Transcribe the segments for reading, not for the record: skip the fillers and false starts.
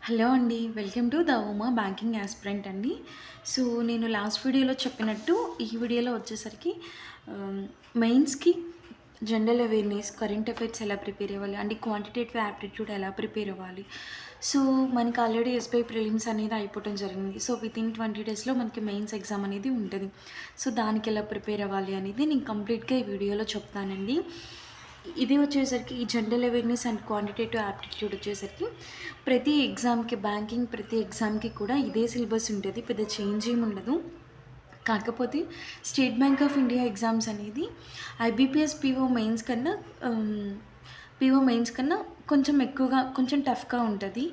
Hello అండి. Welcome to the Uma banking aspirant అండి. So, నేను లాస్ట్ వీడియోలో చెప్పినట్టు ఈ వీడియోలో వచ్చేసరికి ఆహ్, మెయిన్స్‌కి జనరల్ అవేర్‌నెస్, కరెంట్ అఫైర్స్ ఎలా ప్రిపేర్ అవ్వాలి, అంటే క్వాంటిటేటివ్ యాప్టిట్యూడ్ ఎలా ప్రిపేర్ అవ్వాలి. సో, మనకి ఆల్రెడీ ఎస్‌బీఐ ప్రిలిమ్స్ అనేది అయిపోవటం జరిగింది. సో, వితిన్ 20 డేస్‌లో మనకి మెయిన్స్ ఎగ్జామ్ అనేది ఉంటది. సో, దానికి ఎలా ప్రిపేర్ అవ్వాలి అనేది నేను కంప్లీట్‌గా ఈ వీడియోలో చెప్తానండి. ఇది వచ్చేసరికి ఈ general awareness and quantitative aptitude వచ్చేసరికి ప్రతి ఎగ్జామ్‌కి బ్యాంకింగ్ ప్రతి ఎగ్జామ్‌కి కూడా ఇదే సిలబస్ ఉంటది. పెద్ద చేంజ్ ఏమి ఉండదు. కాకపోతే state bank of India exams అనేది ఐబీపీఎస్ పీఓ మెయిన్స్ కన్నా కొంచెం ఎక్కువగా కొంచెం టఫ్‌గా ఉంటది.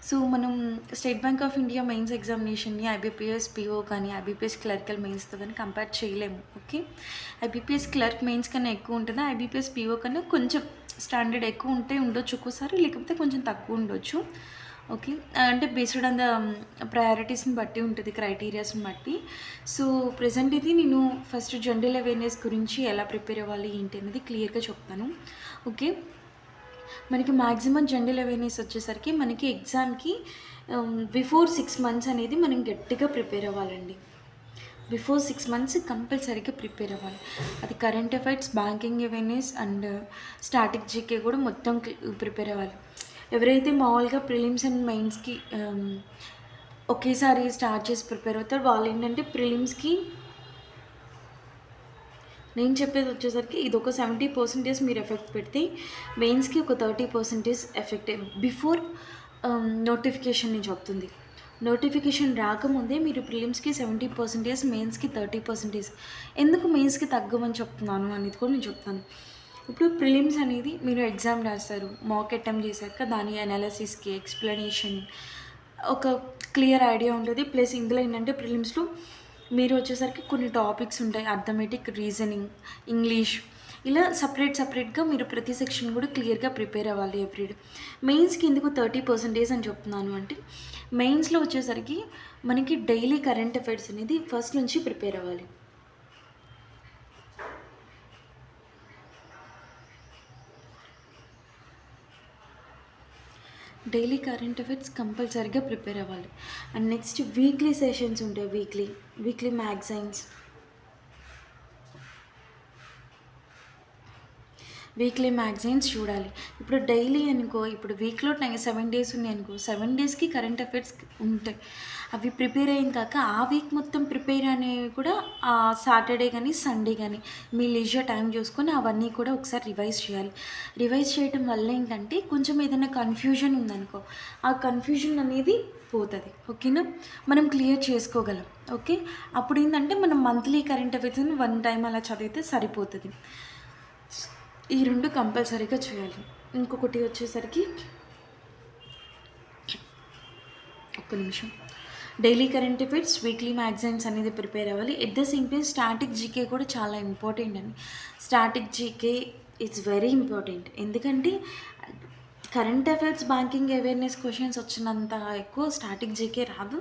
సో, మనం state bank of India mains ఎగ్జామినేషన్‌ని ఐబీపీఎస్ పీఓ కానీ, ఐబీపీఎస్ క్లర్కల్ మెయిన్స్‌తో కానీ కంపేర్ చేయలేము. ఓకే. ఐబీపీఎస్ క్లర్క్ మెయిన్స్ కన్నా ఎక్కువ ఉంటదా? ఐబీపీఎస్ పీఓ కన్నా కొంచెం స్టాండర్డ్ ఎక్కువ ఉంటే ఉండొచ్చు ఒక్కోసారి, లేకపోతే కొంచెం తక్కువ ఉండొచ్చు. ఓకే. అంటే బేస్డ్ ఆన్ ద ప్రయారిటీస్‌ని బట్టి ఉంటది, క్రైటీరియాస్‌ని బట్టి. సో, ప్రెజెంట్ ఇది నేను ఫస్ట్ జనరల్ అవేర్‌నెస్ గురించి ఎలా ప్రిపేర్ అవ్వాలి ఏంటి అనేది క్లియర్‌గా చెప్తాను. ఓకే. మనకి మాక్సిమం జనరల్ అవేర్‌నెస్ వచ్చేసరికి మనకి ఎగ్జామ్‌కి బిఫోర్ 6 మంత్స్ అనేది మనం గట్టిగా ప్రిపేర్ అవ్వాలండి. బిఫోర్ 6 మంత్స్ కంపల్సరీగా ప్రిపేర్ అవ్వాలి. అది current affairs, banking awareness and static GK కూడా మొత్తం ప్రిపేర్ అవ్వాలి. ఎవరైతే మామూలుగా ప్రిలిమ్స్ అండ్ మెయిన్స్‌కి ఒకేసారి స్టార్ట్ చేసి ప్రిపేర్ అవుతారో వాళ్ళేంటంటే ప్రిలిమ్స్‌కి నేను చెప్పేది వచ్చేసరికి ఇదొక 70% మీరు ఎఫెక్ట్ పెడితే, మెయిన్స్‌కి ఒక 30% ఎఫెక్ట్ బిఫోర్ నోటిఫికేషన్ నేను చెప్తుంది. నోటిఫికేషన్ రాకముందే మీరు ప్రిలిమ్స్‌కి 70%, మెయిన్స్‌కి 30%. ఎందుకు మెయిన్స్‌కి తగ్గమని చెప్తున్నాను అనేది కూడా నేను చెప్తాను. ఇప్పుడు ప్రిలిమ్స్ అనేది మీరు ఎగ్జామ్ రాస్తారు. మాక్ అటెంప్ట్ చేశాక దాని అనాలిసిస్‌కి, ఎక్స్‌ప్లనేషన్ ఒక క్లియర్ ఐడియా ఉంటది. ప్లస్ ఇందులో ఏంటంటే ప్రిలిమ్స్‌లో మీరు వచ్చేసరికి కొన్ని టాపిక్స్ ఉంటాయి. అర్థమెటిక్, రీజనింగ్, ఇంగ్లీష్ ఇలా సెపరేట్‌గా మీరు ప్రతి సెక్షన్ కూడా క్లియర్‌గా ప్రిపేర్ అవ్వాలి ఎవ్రీడే. మెయిన్స్‌కి ఎందుకు 30% అని చెప్తున్నాను అంటే, మెయిన్స్‌లో వచ్చేసరికి మనకి డైలీ కరెంట్ అఫైర్స్ అనేది ఫస్ట్ నుంచి ప్రిపేర్ అవ్వాలి. డైలీ కరెంట్ అఫైర్స్ కంపల్సరీగా ప్రిపేర్ అవ్వాలి. అండ్ నెక్స్ట్ వీక్లీ సెషన్స్ ఉంటాయి. వీక్లీ మ్యాగజైన్స్, చూడాలి. ఇప్పుడు డైలీ అనుకో, ఇప్పుడు వీక్‌లో 7 డేస్ ఉన్నాయనుకో, 7 డేస్‌కి కరెంట్ అఫైర్స్ ఉంటాయి. అవి ప్రిపేర్ అయిన కాక ఆ వీక్ మొత్తం ప్రిపేర్ అనేవి కూడా సాటర్డే గానీ, సండే గానీ మీ లీజర్ టైం చూసుకొని అవన్నీ కూడా ఒకసారి రివైజ్ చేయాలి. రివైజ్ చేయటం వల్ల ఏంటంటే కొంచెం ఏదైనా కన్‌ఫ్యూజన్ ఉందనుకో, ఆ కన్‌ఫ్యూజన్ అనేది పోతది. ఓకేనా? మనం క్లియర్ చేసుకోగలం. ఓకే. అప్పుడేందంటే మనం మంత్లీ కరెంట్ అఫైర్స్‌ని 1 టైమ్ అలా చదివితే సరిపోతది. ఈ 2 కంపల్సరీగా చేయాలి. ఇంకొకటి వచ్చేసరికి ఒక్క నిమిషం. Daily current affairs, weekly magazines అనేది ప్రిపేర్ అవ్వాలి. At the same time static GK కూడా చాలా ఇంపార్టెంట్ అండి. Static GK it's very important. ఎందుకంటే current affairs, banking awareness questions వచ్చినంత ఎక్కువ స్టాటిక్ జీకే రాదు.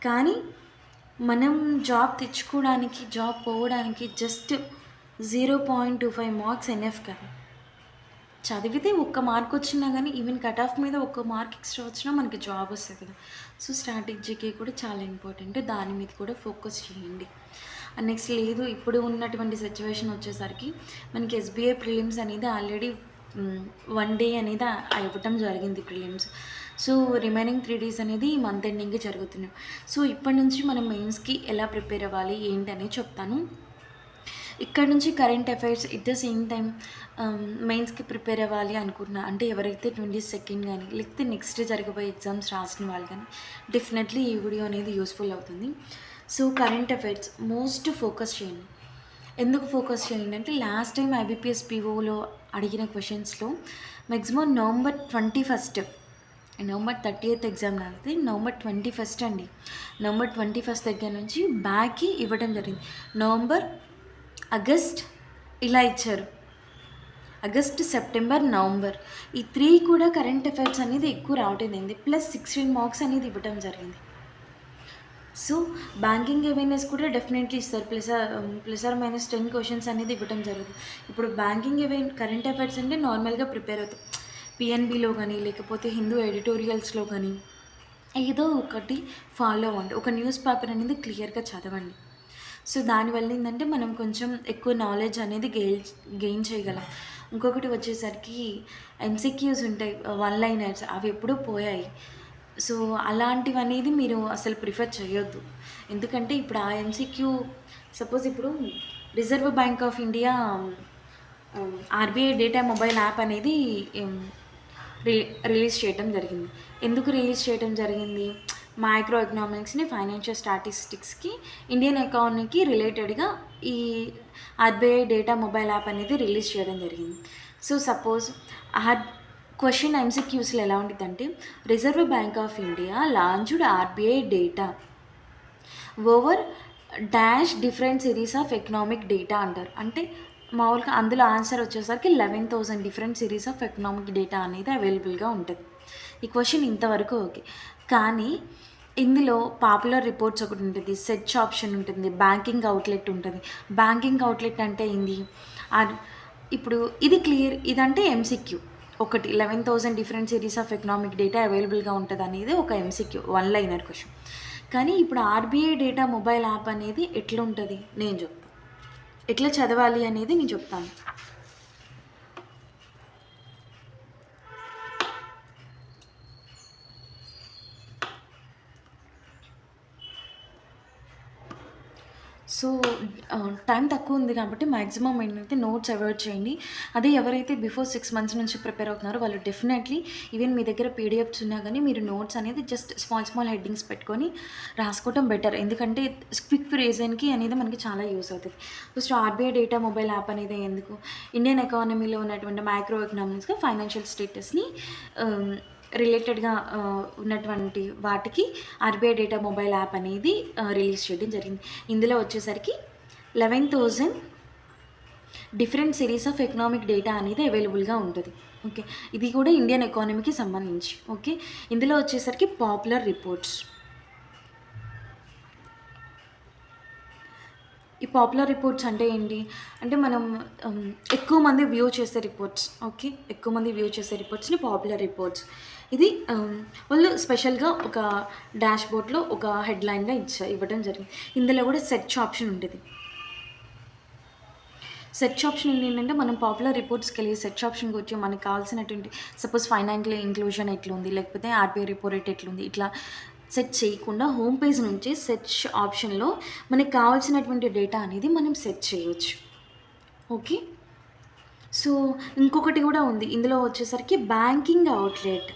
కానీ మనం జాబ్ తెచ్చుకోవడానికి, జాబ్ పోవడానికి జస్ట్ 0.25 మార్క్స్ ఎనఫ్ కదా! చదివితే ఒక్క మార్క్ వచ్చినా గానీ, ఈవెన్ కట్ ఆఫ్ మీద ఒక్క మార్క్ ఎక్స్‌ట్రా వచ్చినా మనకి జాబ్ వస్తది కదా! సో, స్టాటిక్ జీకే కూడా చాలా ఇంపార్టెంట్. దాని మీద కూడా ఫోకస్ చేయండి. అండ్ నెక్స్ట్ లేదు, ఇప్పుడు ఉన్నటువంటి సిట్యుయేషన్ వచ్చేసరికి మనకి ఎస్‌బీఐ ప్రిలిమ్స్ అనేది ఆల్రెడీ 1 డే అనేది అవ్వటం జరిగింది ప్రిలిమ్స్. సో, రిమైనింగ్ 3 డేస్ అనేది ఈ మంత్ ఎండింగ్‌కి జరుగుతున్నాయి. సో, ఇప్పటి నుంచి మనం మెయిన్స్‌కి ఎలా ప్రిపేర్ అవ్వాలి ఏంటి అనేది చెప్తాను. ఇక్కడ నుంచి current affairs at the same time మెయిన్స్‌కి ప్రిపేర్ అవ్వాలి అనుకున్నా అంటే ఎవరైతే 22nd గానీ, లేకపోతే నెక్స్ట్ జరగబోయే ఎగ్జామ్స్ రాసిన వాళ్ళు కానీ డెఫినెట్లీ ఈ వీడియో అనేది యూస్‌ఫుల్ అవుతుంది. So, current affairs most focus చేయండి. ఎందుకు ఫోకస్ చేయండి అంటే, లాస్ట్ టైం ఐబీపీఎస్ పీఓలో అడిగిన క్వెషన్స్‌లో maximum November 21, November 30th exam రాస్తే నవంబర్ 21 అండి. నవంబర్ 21 దగ్గర నుంచి బ్యాక్‌కి ఇవ్వడం జరిగింది. నవంబర్, ఆగస్ట్ ఇలా ఇచ్చారు. ఆగస్ట్, సెప్టెంబర్, నవంబర్ ఈ 3 కూడా కరెంట్ అఫైర్స్ అనేది ఎక్కువ రావటం జరిగింది. ప్లస్ 16 మార్క్స్ అనేది ఇవ్వటం జరిగింది. సో, బ్యాంకింగ్ అవేర్‌నెస్ కూడా డెఫినెట్లీ ఇస్తారు. ప్లస్ ఆర్ మైనస్ 10 క్వెషన్స్ అనేది ఇవ్వటం జరుగుతుంది. ఇప్పుడు బ్యాంకింగ్ కరెంట్ అఫైర్స్ అంటే నార్మల్‌గా ప్రిపేర్ అవుతాం. పిఎన్బిలో కానీ, లేకపోతే హిందూ ఎడిటోరియల్స్‌లో కానీ ఏదో ఒకటి ఫాలో అవ్వండి. ఒక న్యూస్ పేపర్ అనేది క్లియర్‌గా చదవండి. సో, దానివల్ల ఏందంటే మనం కొంచెం ఎక్కువ నాలెడ్జ్ అనేది గెయిన్ చేయగలం. ఇంకొకటి వచ్చేసరికి ఎంసీక్యూస్ ఉంటాయి. వన్ లైనర్స్ అవి ఎప్పుడో పోయాయి. సో, అలాంటివనేది మీరు అసలు ప్రిఫర్ చేయొద్దు. ఎందుకంటే ఇప్పుడు ఆ ఎంసీక్యూ సపోజ్ ఇప్పుడు reserve Bank of India RBI data mobile app అనేది హ్మ్, రి రిలీజ్ చేయటం జరిగింది. ఎందుకు రిలీజ్ చేయటం జరిగింది? మైక్రో ఎకనామిక్స్‌ని, ఫైనాన్షియల్ స్టాటిస్టిక్స్‌కి, ఇండియన్ ఎకానమీకి రిలేటెడ్‌గా ఈ ఆర్‌బీఐ డేటా మొబైల్ యాప్ అనేది రిలీజ్ చేయడం జరిగింది. సో, సపోజ్ ఆర్ క్వెషన్ ఎంసీక్యూస్‌లో ఎలా ఉండిద్దంటే, Reserve Bank of India launched RBI data over dash different series of economic data అంటారు. అంటే మామూలుగా అందులో ఆన్సర్ వచ్చేసరికి 11,000 different series of economic data అనేది అవైలబుల్‌గా ఉంటది. ఈ క్వెషన్ ఇంతవరకు ఓకే. కానీ ఇందులో పాపులర్ రిపోర్ట్స్ ఒకటి ఉంటది. సెర్చ్ ఆప్షన్ ఉంటుంది. బ్యాంకింగ్ అవుట్‌లెట్ ఉంటది. బ్యాంకింగ్ అవుట్‌లెట్ అంటే ఏంది? ఆర్ ఇప్పుడు ఇది క్లియర్ ఇదంటే ఎంసీక్యూ. ఒకటి 11,000 different series of economic data అవైలబుల్‌గా ఉంటదనేది ఒక ఎంసీక్యూ. One liner question. కానీ ఇప్పుడు ఆర్‌బీఐ డేటా మొబైల్ యాప్ అనేది ఎట్లుంటది? నేను చెప్తా. ఎట్లా చదవాలి అనేది నేను చెప్తాను. సో, టైం తక్కువుంది కాబట్టి మాక్సిమం ఏంటంటే నోట్స్ అవాయిడ్ చేయండి. అదే ఎవరైతే బిఫోర్ 6 మంత్స్ నుంచి ప్రిపేర్ అవుతున్నారో వాళ్ళు డెఫినెట్‌లీ ఈవెన్ మీ దగ్గర పీడిఎఫ్స్ ఉన్నా గానీ మీరు నోట్స్ అనేది జస్ట్ స్మాల్ హెడ్డింగ్స్ పెట్టుకొని రాసుకోవటం బెటర్. ఎందుకంటే క్విక్ రీజన్‌కి అనేది మనకి చాలా యూజ్ అవుతది. First RBI data mobile app అనేది ఎందుకు? ఇండియన్ ఎకానమీలో ఉన్నటువంటి మైక్రో ఎకనామిక్స్‌గా ఫైనాన్షియల్ స్టేటస్‌ని ఆహ్, రిలేటెడ్‌గా ఉన్నటువంటి వాటికి ఆర్‌బీఐ డేటా మొబైల్ యాప్ అనేది రిలీజ్ చేయడం జరిగింది. ఇందులో వచ్చేసరికి 11,000 different series of economic data అనేది అవైలబుల్‌గా ఉంటది. ఓకే. ఇది కూడా ఇండియన్ ఎకానమీకి సంబంధించి. ఓకే. ఇందులో వచ్చేసరికి పాపులర్ రిపోర్ట్స్. ఈ పాపులర్ రిపోర్ట్స్ అంటే ఏంటి? అంటే మనం హ్మ్, ఎక్కువ మంది వ్యూ చేసే రిపోర్ట్స్. ఓకే. ఎక్కువ మంది వ్యూ చేసే రిపోర్ట్స్‌ని పాపులర్ రిపోర్ట్స్. ఇది వాళ్ళు స్పెషల్‌గా ఒక డాష్‌బోర్డ్‌లో ఒక హెడ్‌లైన్‌గా ఇవ్వడం జరిగింది. ఇందులో కూడా సెర్చ్ ఆప్షన్ ఉంటది. సెర్చ్ ఆప్షన్ ఏంటంటే మనం పాపులర్ రిపోర్ట్స్‌కెళ్ళి సెర్చ్ ఆప్షన్‌కి వచ్చి మనకు కావాల్సినటువంటి సపోజ్ ఫైనాన్షియల్ ఇంక్లూజన్ ఎట్లుంది? లేకపోతే ఆర్‌బీఐ రిపో రేట్ ఎట్లుంది? ఇట్లా సెర్చ్ చేయకుండా హోమ్ పేజ్ నుంచి సెర్చ్ ఆప్షన్‌లో మనకు కావాల్సినటువంటి డేటా అనేది మనం సెర్చ్ చేయొచ్చు. ఓకే. సో, ఇంకొకటి గూడా ఉంది. ఇందులో వచ్చేసరికి బ్యాంకింగ్ అవుట్‌లెట్.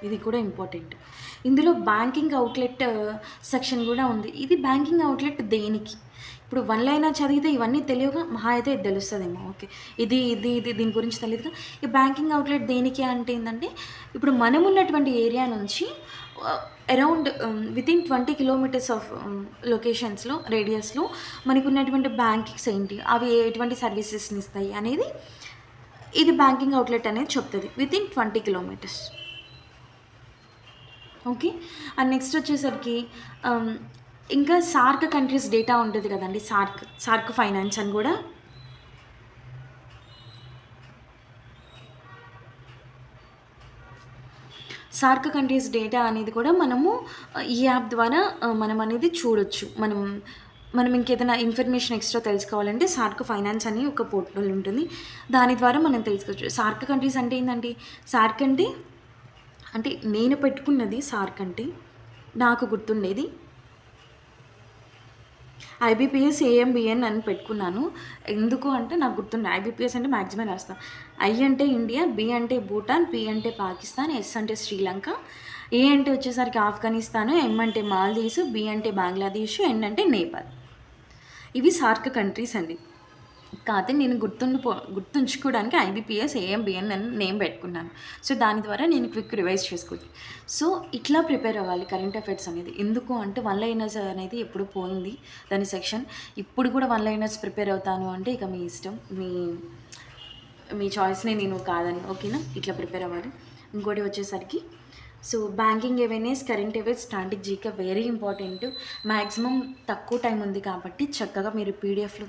ఇది కూడా ఇంపార్టెంట్. ఇందులో బ్యాంకింగ్ అవుట్‌లెట్ సెక్షన్ గూడా ఉంది. ఇది బ్యాంకింగ్ అవుట్‌లెట్ దేనికి? ఇప్పుడు వన్ లైనర్ చదివితే ఇవన్నీ తెలియవుగా. మహా అయితే ఇది తెలుస్తదేమో. ఓకే. ఇది దీని గురించి తెలీదుగా. ఈ బ్యాంకింగ్ అవుట్‌లెట్ దేనికి అంటే ఏందంటే, ఇప్పుడు మనమున్నటువంటి ఏరియా నుంచి అరౌండ్ వితిన్ 20 కిలోమీటర్స్ ఆఫ్ లొకేషన్స్‌లో రేడియస్‌లో మనకున్నటువంటి బ్యాంకింగ్స్ ఏంటి? అవి ఎటువంటి సర్వీసెస్‌ని ఇస్తాయి అనేది ఇది బ్యాంకింగ్ అవుట్‌లెట్ అనేది చెప్తది. Within 20 kilometres. Okay. And next వచ్చేసరికి ఆహ్, ఇంకా సార్క్ కంట్రీస్ డేటా ఉంటది కదండీ! సార్క్ ఫైనాన్స్ అని గూడా సార్క్ కంట్రీస్ డేటా అనేది కూడా మనము ఈ యాప్ ద్వారా మనం అనేది చూడొచ్చు. మనం ఇంకేదైనా ఇన్ఫర్మేషన్ ఎక్స్‌ట్రా తెలుసుకోవాలంటే సార్క్ ఫైనాన్స్ అని ఒక పోర్టల్ ఉంటుంది. దాని ద్వారా మనం తెలుసుకోవచ్చు. సార్క్ కంట్రీస్ అంటే ఏందండి? సార్క్ అంటే నేను పెట్టుకున్నది సార్క్ అంటే నాకు గుర్తుండేది ఐబీపీఎస్, ఏఎంబీఎన్ అని పెట్టుకున్నాను. ఎందుకు అంటే నాకు గుర్తుంది. ఐబీపీఎస్ అంటే మాక్సిమం రాస్తా. ఐ అంటే ఇండియా, బి అంటే భూటాన్, పి అంటే పాకిస్తాన్, ఎస్ అంటే శ్రీలంక, ఏ అంటే వచ్చేసరికి ఆఫ్ఘనిస్తాను, ఎం అంటే మాల్దీవ్స్, బి అంటే బంగ్లాదేశ్, ఎన్ అంటే నేపాల్. ఇవి సార్క్ కంట్రీస్ అండి. కాతే నేను గుర్తుంచుకోవడానికి ఐబీపీఎస్, ఏఎంబీఎన్ అని నేమ్ పెట్టుకున్నాను. సో, దాని ద్వారా నేను క్విక్ రివైజ్ చేసుకోవచ్చు. సో, ఇట్లా ప్రిపేర్ అవ్వాలి కరెంట్ అఫైర్స్ అనేది. ఎందుకు అంటే వన్ లైనర్స్ అనేది ఎప్పుడు పోయింది దాని సెక్షన్. ఇప్పుడు కూడా వన్ లైనర్స్ ప్రిపేర్ అవుతాను అంటే ఇక మీ ఇష్టం. మీ చాయిస్‌ని నేను కాదనను. ఓకేనా? ఇట్లా ప్రిపేర్ అవ్వాలి. ఇంకోటి వచ్చేసరికి so, banking awareness, current affairs, static GK very important. Maximum తక్కువ టైం ఉంది కాబట్టి చక్కగా మీరు పీడిఎఫ్‌లు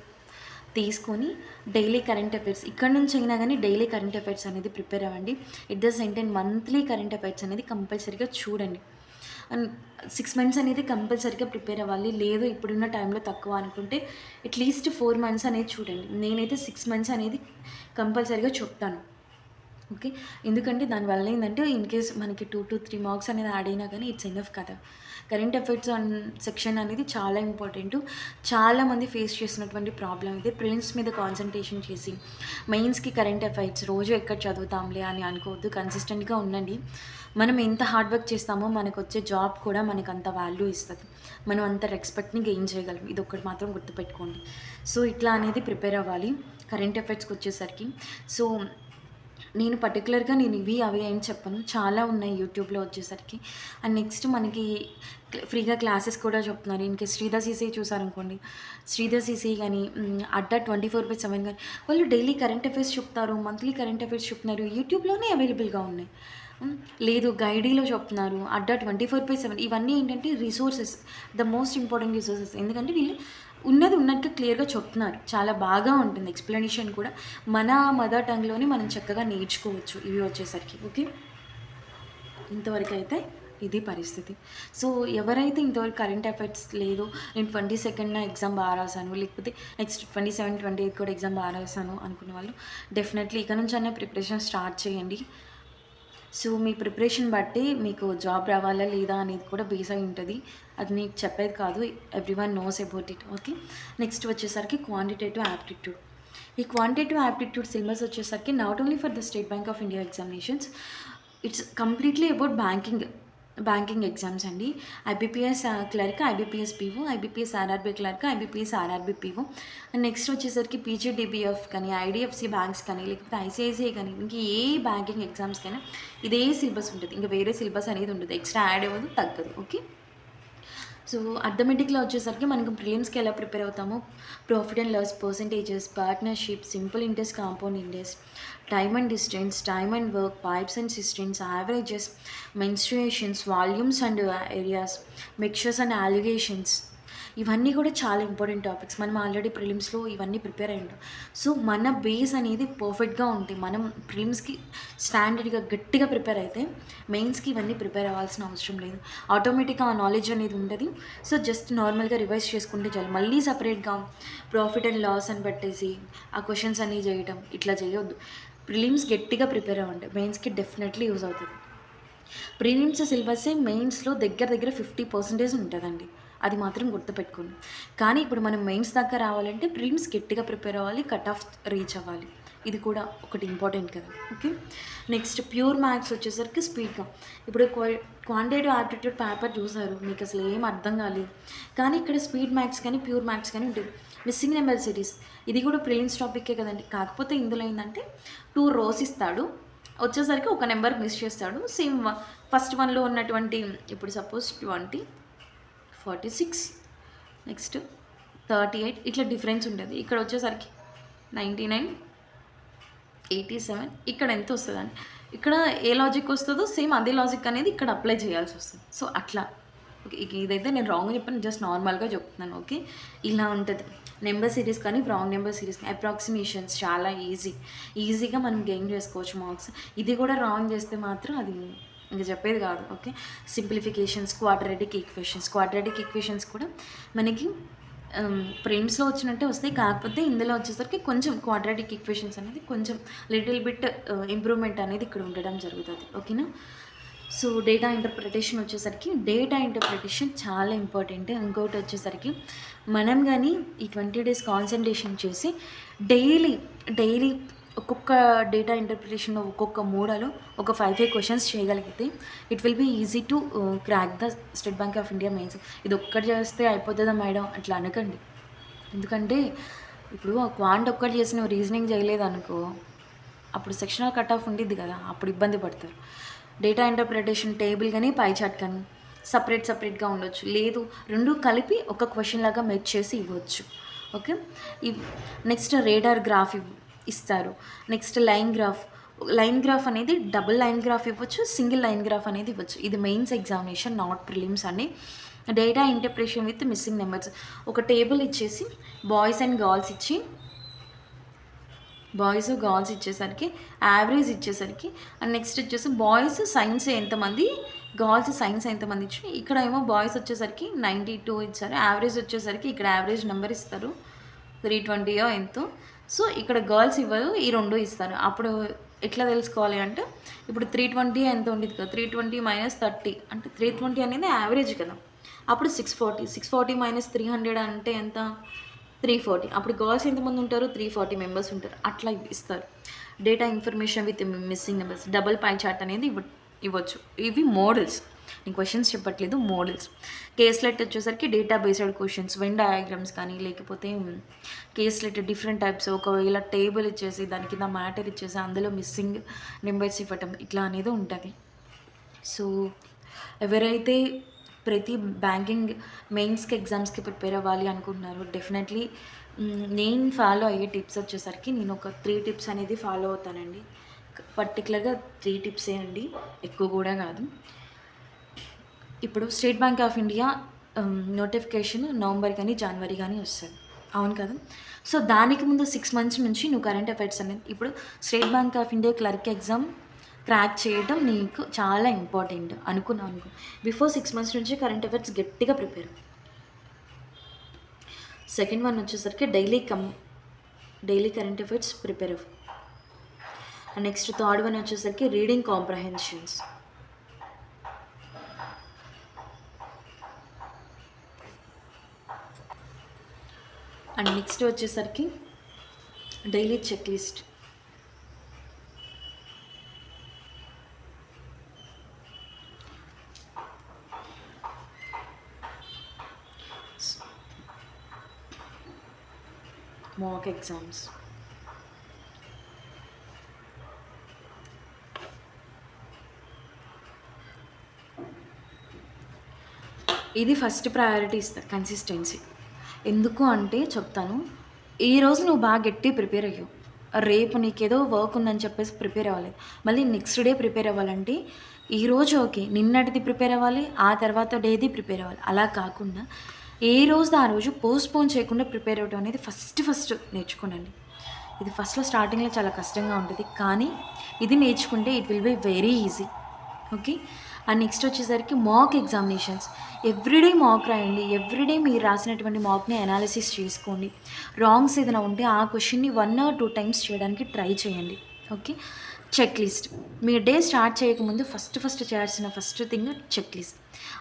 తీసుకొని డైలీ కరెంట్ అఫైర్స్ ఇక్కడ నుంచి అయినా కానీ డైలీ కరెంట్ అఫైర్స్ అనేది ప్రిపేర్ అవ్వండి. At the same time monthly current affairs అనేది కంపల్సరీగా చూడండి. అండ్ 6 మంత్స్ అనేది కంపల్సరీగా ప్రిపేర్ అవ్వాలి. లేదు ఇప్పుడున్న టైంలో తక్కువ అనుకుంటే అట్లీస్ట్ 4 మంత్స్ అనేది చూడండి. నేనైతే 6 మంత్స్ అనేది కంపల్సరీగా చెప్తాను. ఓకే. ఎందుకంటే దానివల్ల ఏంటంటే ఇన్ కేస్ మనకి 2-3 మార్క్స్ అనేది యాడ్ అయినా కానీ ఇట్స్ ఎనఫ్ కదా. కరెంట్ అఫైర్స్ సెక్షన్ అనేది చాలా ఇంపార్టెంట్. చాలామంది ఫేస్ చేసినటువంటి ప్రాబ్లమ్ ఇది. ప్రిలిమ్స్ మీద కాన్సన్ట్రేషన్ చేసి మెయిన్స్కి కరెంట్ అఫైర్స్ రోజు ఎక్కడ చదువుతాంలే అని అనుకోవద్దు. కన్సిస్టెంట్గా ఉండండి. మనం ఎంత హార్డ్ వర్క్ చేస్తామో మనకు వచ్చే జాబ్ కూడా మనకు అంత వాల్యూ ఇస్తుంది. మనం అంత రెస్పెక్ట్ని గెయిన్ చేయగలం. ఇది ఒక్కటి మాత్రం గుర్తుపెట్టుకోండి. సో ఇట్లా అనేది ప్రిపేర్ అవ్వాలి కరెంట్ అఫైర్స్కి వచ్చేసరికి. సో నేను పర్టికులర్గా నేను ఇవి అవి ఏం చెప్పను, చాలా ఉన్నాయి యూట్యూబ్లో వచ్చేసరికి. అండ్ నెక్స్ట్ మనకి ఫ్రీగా క్లాసెస్ కూడా చెప్తున్నారు. ఇంకే శ్రీధర్ సీసీ చూసారనుకోండి, శ్రీధర్ సీసీ కానీ అడ్డా 24/7 కానీ వాళ్ళు డైలీ కరెంట్ అఫైర్స్ చెప్తారు, మంత్లీ కరెంట్ అఫైర్స్ చెప్తున్నారు, యూట్యూబ్లోనే అవైలబుల్గా ఉన్నాయి. లేదు గైడీలో చెప్తున్నారు, అడ్డా 24/7. ఇవన్నీ ఏంటంటే resources, the most important resources. ఎందుకంటే వీళ్ళు ఉన్నది ఉన్నట్టుగా క్లియర్గా చెప్తున్నారు. చాలా బాగా ఉంటుంది ఎక్స్ప్లెనేషన్ కూడా. మన మదర్ టంగ్లోనే మనం చక్కగా నేర్చుకోవచ్చు ఇవి వచ్చేసరికి. ఓకే, ఇంతవరకు అయితే ఇది పరిస్థితి. సో ఎవరైతే ఇంతవరకు కరెంట్ అఫైర్స్ లేదు, నేను 22న ఎగ్జామ్ బాగా రాశాను, లేకపోతే నెక్స్ట్ 27, 28 కూడా ఎగ్జామ్ బాగా రాశాను అనుకునే వాళ్ళు డెఫినెట్లీ ఇక నుంచి అనే ప్రిపరేషన్ స్టార్ట్ చేయండి. సో మీ ప్రిపరేషన్ బట్టి మీకు జాబ్ రావాలా లేదా అనేది కూడా బేస్ అయి ఉంటుంది. అది నీకు చెప్పేది కాదు, everyone knows about it. Okay, next వచ్చేసరికి క్వాంటిటేటివ్ యాప్టిట్యూడ్. ఈ క్వాంటిటేటివ్ యాప్టిట్యూడ్ సిలబస్ వచ్చేసరికి not only for the State bank of India examinations, it's completely about banking exams అండి. IBPS clerk, IBPS PO, IBPS RRB clerk, IBPS RRB PO. And next వచ్చేసరికి PGDBF కానీ, IDFC banks కానీ, లేకపోతే ICICI కానీ, ఇంక ఏ banking exams కానీ ఇదే syllabus ఉంటుంది. ఇంకా వేరే సిలబస్ అనేది ఉంటుంది, ఎక్స్ట్రా యాడ్ అవ్వదు, తగ్గదు. ఓకే, సో అర్థమెటిక్లో వచ్చేసరికి మనకు ప్రిలిమ్స్కి ఎలా ప్రిపేర్ అవుతామో profit and loss, percentages, partnership, simple interest, compound interest, time and distance, time and work, pipes and systems, averages, menstruations, volumes and areas, mixtures and alligations, ఇవన్నీ కూడా చాలా important topics. మనం already ప్రిలిమ్స్లో ఇవన్నీ ప్రిపేర్ అయ్యాం. So మన base అనేది పర్ఫెక్ట్గా ఉంటాయి. మనం ప్రిలిమ్స్కి స్టాండర్డ్గా గట్టిగా ప్రిపేర్ అయితే మెయిన్స్కి ఇవన్నీ ప్రిపేర్ అవ్వాల్సిన అవసరం లేదు. ఆటోమేటిక్గా ఆ నాలెడ్జ్ అనేది ఉంటుంది. సో జస్ట్ నార్మల్గా రివైజ్ చేసుకుంటే చాలు. మళ్ళీ సపరేట్గా ప్రాఫిట్ అండ్ లాస్ అని పెట్టేసి ఆ క్వశ్చన్స్ అన్నీ చేయటం ఇట్లా చేయొద్దు. ప్రిలిమ్స్ గట్టిగా ప్రిపేర్ అవ్వండి, మెయిన్స్కి డెఫినెట్లీ యూజ్ అవుతుంది. ప్రిలిమ్స్ సిలబస్ మెయిన్స్లో దగ్గర 50% ఉంటుందండి, అది మాత్రం గుర్తుపెట్టుకోండి. కానీ ఇప్పుడు మనం మెయిన్స్ దాకా రావాలంటే ప్రిలిమ్స్ గట్టిగా ప్రిపేర్ అవ్వాలి, కట్ ఆఫ్ రీచ్ అవ్వాలి. ఇది కూడా ఒకటి ఇంపార్టెంట్ కదా. ఓకే, నెక్స్ట్ ప్యూర్ మ్యాథ్స్ వచ్చేసరికి స్పీడ్గా. ఇప్పుడు క్వాంటిటేటివ్ ఆప్టిట్యూడ్ పేపర్ చూసారు, మీకు అసలు ఏం అర్థం కాలేదు. కానీ ఇక్కడ స్పీడ్ మ్యాథ్స్ కానీ ప్యూర్ మ్యాథ్స్ కానీ ఉంటుంది. మిస్సింగ్ నెంబర్ సిరీస్, ఇది కూడా ప్రిలిమ్స్ టాపిక్కే కదండి. కాకపోతే ఇందులో ఏంటంటే 2 rows ఇస్తాడు, వచ్చేసరికి ఒక నెంబర్ మిస్ చేస్తాడు. సేమ్ ఫస్ట్ వన్లో ఉన్నటువంటి, ఇప్పుడు సపోజ్ 20, 46, నెక్స్ట్ 38, ఇట్లా డిఫరెన్స్ ఉంటుంది. ఇక్కడ వచ్చేసరికి 99, 87, ఇక్కడ ఎంత వస్తుందండి. ఇక్కడ ఏ లాజిక్ వస్తుందో సేమ్ అదే లాజిక్ అనేది ఇక్కడ అప్లై చేయాల్సి వస్తుంది. సో అట్లా. ఓకే, ఇదైతే నేను రాంగ్ చెప్పాను, జస్ట్ నార్మల్గా చెప్తున్నాను. ఓకే, ఇలా ఉంటుంది నెంబర్ సిరీస్ కానీ రాంగ్ నెంబర్ సిరీస్. అప్రాక్సిమేషన్స్ చాలా ఈజీగా మనం గెయిన్ చేసుకోవచ్చు మార్క్స్. ఇది కూడా రాంగ్ చేస్తే మాత్రం అది ఇంకా చెప్పేది కాదు. ఓకే, సింప్లిఫికేషన్స్, క్వాడ్రాటిక్ ఈక్వేషన్స్ కూడా మనకి ప్రిలిమ్స్లో వచ్చినట్టే వస్తాయి. కాకపోతే ఇందులో వచ్చేసరికి కొంచెం క్వాడ్రాటిక్ ఈక్వేషన్స్ అనేది కొంచెం లిటిల్ బిట్ ఇంప్రూవ్మెంట్ అనేది ఇక్కడ ఉండడం జరుగుతుంది. ఓకేనా. సో డేటా ఇంటర్ప్రిటేషన్ చాలా ఇంపార్టెంట్. ఇంకోటి వచ్చేసరికి మనం కానీ ఈ 20 days కాన్సన్ట్రేషన్ చేసి డైలీ ఒక్కొక్క డేటా ఇంటర్ప్రిటేషన్లో ఒక్కొక్క మోడలో ఒక 5 క్వశ్చన్స్ చేయగలిగితే it will be easy to crack the State bank of India mains. ఇది ఒక్కటి చేస్తే అయిపోతుందా మేడం అట్లా అనకండి. ఎందుకంటే ఇప్పుడు క్వాంట్ ఒక్కటి చేసిన రీజనింగ్ చేయలేదు అనుకో, అప్పుడు సెక్షనల్ కట్ ఆఫ్ ఉండిద్ది కదా, అప్పుడు ఇబ్బంది పడతారు. డేటా ఇంటర్ప్రిటేషన్ టేబుల్ కానీ పై చార్ట్ కానీ సపరేట్గా ఉండొచ్చు. లేదు, రెండు కలిపి ఒక క్వశ్చన్ లాగా మెచ్ చేసి ఇవ్వచ్చు. ఓకే, నెక్స్ట్ రేడార్ గ్రాఫ్ ఇస్తారు. నెక్స్ట్ లైన్ గ్రాఫ్ అనేది డబుల్ లైన్ గ్రాఫ్ ఇవ్వచ్చు, సింగిల్ లైన్ గ్రాఫ్ అనేది ఇవ్వచ్చు. ఇది మెయిన్స్ ఎగ్జామినేషన్, నాట్ ప్రిలిమ్స్ అండి. Data interpretation with missing numbers, ఒక టేబుల్ ఇచ్చేసి బాయ్స్ అండ్ గర్ల్స్ ఇచ్చి బాయ్స్ గర్ల్స్ ఇచ్చేసరికి యావరేజ్ ఇచ్చేసరికి అండ్ నెక్స్ట్ వచ్చేసి బాయ్స్ సైన్స్ ఎంతమంది, గర్ల్స్ సైన్స్ ఎంతమంది ఇచ్చి, ఇక్కడ ఏమో బాయ్స్ వచ్చేసరికి 92 ఇచ్చారు, యావరేజ్ వచ్చేసరికి ఇక్కడ యావరేజ్ నెంబర్ ఇస్తారు 320 ఎంతో. సో ఇక్కడ గర్ల్స్ ఇవ్వరు, ఈ రెండు ఇస్తారు. అప్పుడు ఎట్లా తెలుసుకోవాలి అంటే ఇప్పుడు 320 ఎంత ఉండేది కదా, 320 మైనస్ 30 అంటే 320 అనేది యావరేజ్ కదా, అప్పుడు 640 మైనస్ 300 అంటే ఎంత, 340. అప్పుడు గర్ల్స్ ఎంతమంది ఉంటారు, 340 మెంబర్స్ ఉంటారు. అట్లా ఇస్తారు. Data information with missing numbers, double pie chart అనేది ఇవ్వచ్చు. ఇవి మోడల్స్, నేను క్వశ్చన్స్ చెప్పట్లేదు, మోడల్స్. కేస్లెట్ వచ్చేసరికి data based questions, Venn diagrams కానీ లేకపోతే కేస్లెట్ డిఫరెంట్ టైప్స్, ఒకవేళ టేబుల్ ఇచ్చేసి దాని కింద మ్యాటర్ ఇచ్చేసి అందులో మిస్సింగ్ నెంబర్స్ ఇవ్వటం ఇట్లా అనేది ఉంటుంది. సో ఎవరైతే ప్రతి బ్యాంకింగ్ మెయిన్స్కి ఎగ్జామ్స్కి ప్రిపేర్ అవ్వాలి అనుకుంటున్నారు, డెఫినెట్లీ నేను ఫాలో అయ్యే టిప్స్ వచ్చేసరికి నేను ఒక 3 టిప్స్ అనేది ఫాలో అవుతానండి. పర్టికులర్గా 3 టిప్సే అండి, ఎక్కువ కూడా కాదు. ఇప్పుడు State bank of India notification November కానీ జనవరి కానీ వస్తుంది, అవును కదా. సో దానికి ముందు 6 మంత్స్ నుంచి నువ్వు కరెంట్ అఫైర్స్ అనేది, ఇప్పుడు State bank of India clerk exam crack చేయడం నీకు చాలా ఇంపార్టెంట్ అనుకున్నాను అనుకో, బిఫోర్ 6 మంత్స్ నుంచి కరెంట్ అఫైర్స్ గట్టిగా ప్రిపేర్. సెకండ్ వన్ వచ్చేసరికి డైలీ కరెంట్ అఫైర్స్ ప్రిపేర్ అవ్వు. అండ్ నెక్స్ట్ థర్డ్ వన్ వచ్చేసరికి రీడింగ్ కాంప్రహెన్షన్స్. అండ్ నెక్స్ట్ వచ్చేసరికి daily check list. Mock exams. ఇది ఫస్ట్ ప్రయారిటీ ఇస్తారు, కన్సిస్టెన్సీ. ఎందుకు అంటే చెప్తాను, ఈరోజు నువ్వు బాగా గట్టి ప్రిపేర్ అయ్యావు, రేపు నీకేదో వర్క్ ఉందని చెప్పేసి ప్రిపేర్ అవ్వాలి, మళ్ళీ నెక్స్ట్ డే ప్రిపేర్ అవ్వాలంటే ఈరోజు ఓకే, నిన్నటిది ప్రిపేర్ అవ్వాలి, ఆ తర్వాత డేది ప్రిపేర్ అవ్వాలి. అలా కాకుండా ఏ రోజు ఆ రోజు పోస్ట్పోన్ చేయకుండా ప్రిపేర్ అవ్వడం అనేది ఫస్ట్ నేర్చుకోనండి. ఇది ఫస్ట్లో స్టార్టింగ్లో చాలా కష్టంగా ఉంటుంది, కానీ ఇది నేర్చుకుంటే it will be very easy. Okay. And next వచ్చేసరికి మాక్ ఎగ్జామినేషన్స్. ఎవ్రీడే మాక్ రాయండి, ఎవ్రీడే మీరు రాసినటువంటి మాక్ని అనాలిసిస్ చేసుకోండి. రాంగ్స్ ఏదైనా ఉంటే ఆ క్వశ్చన్ని 1 or 2 టైమ్స్ చేయడానికి ట్రై చేయండి. ఓకే. Checklist. మీ డే స్టార్ట్ చేయకముందు ఫస్ట్ చేయాల్సిన ఫస్ట్ థింగ్ చెక్ లిస్ట్.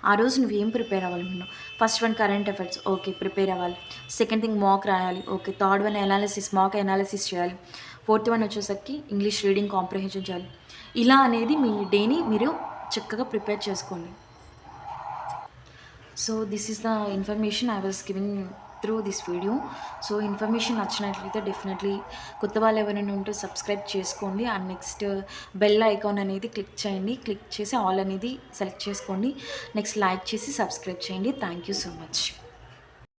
ఆ రోజు నువ్వు ఏం ప్రిపేర్ అవ్వాలనుకున్నావు, first one current affairs, okay prepare అవ్వాలి. సెకండ్ థింగ్ మాక్ రాయాలి, okay. Third one mock analysis చేయాలి. ఫోర్త్ వన్ వచ్చేసరికి ఇంగ్లీష్ రీడింగ్ కాంప్రహెన్షన్ చేయాలి. ఇలా అనేది మీ డేని మీరు చక్కగా ప్రిపేర్ చేసుకోండి. So this is the information I was giving through this video. So information నచ్చినట్లయితే డెఫినెట్లీ కొత్త వాళ్ళు ఎవరైనా ఉంటే సబ్స్క్రైబ్ చేసుకోండి. అండ్ నెక్స్ట్ బెల్ ఐకాన్ అనేది క్లిక్ చేయండి, క్లిక్ చేసి ఆల్ అనేది సెలెక్ట్ చేసుకోండి. నెక్స్ట్ లైక్ చేసి సబ్స్క్రైబ్ చేయండి. Thank you so much.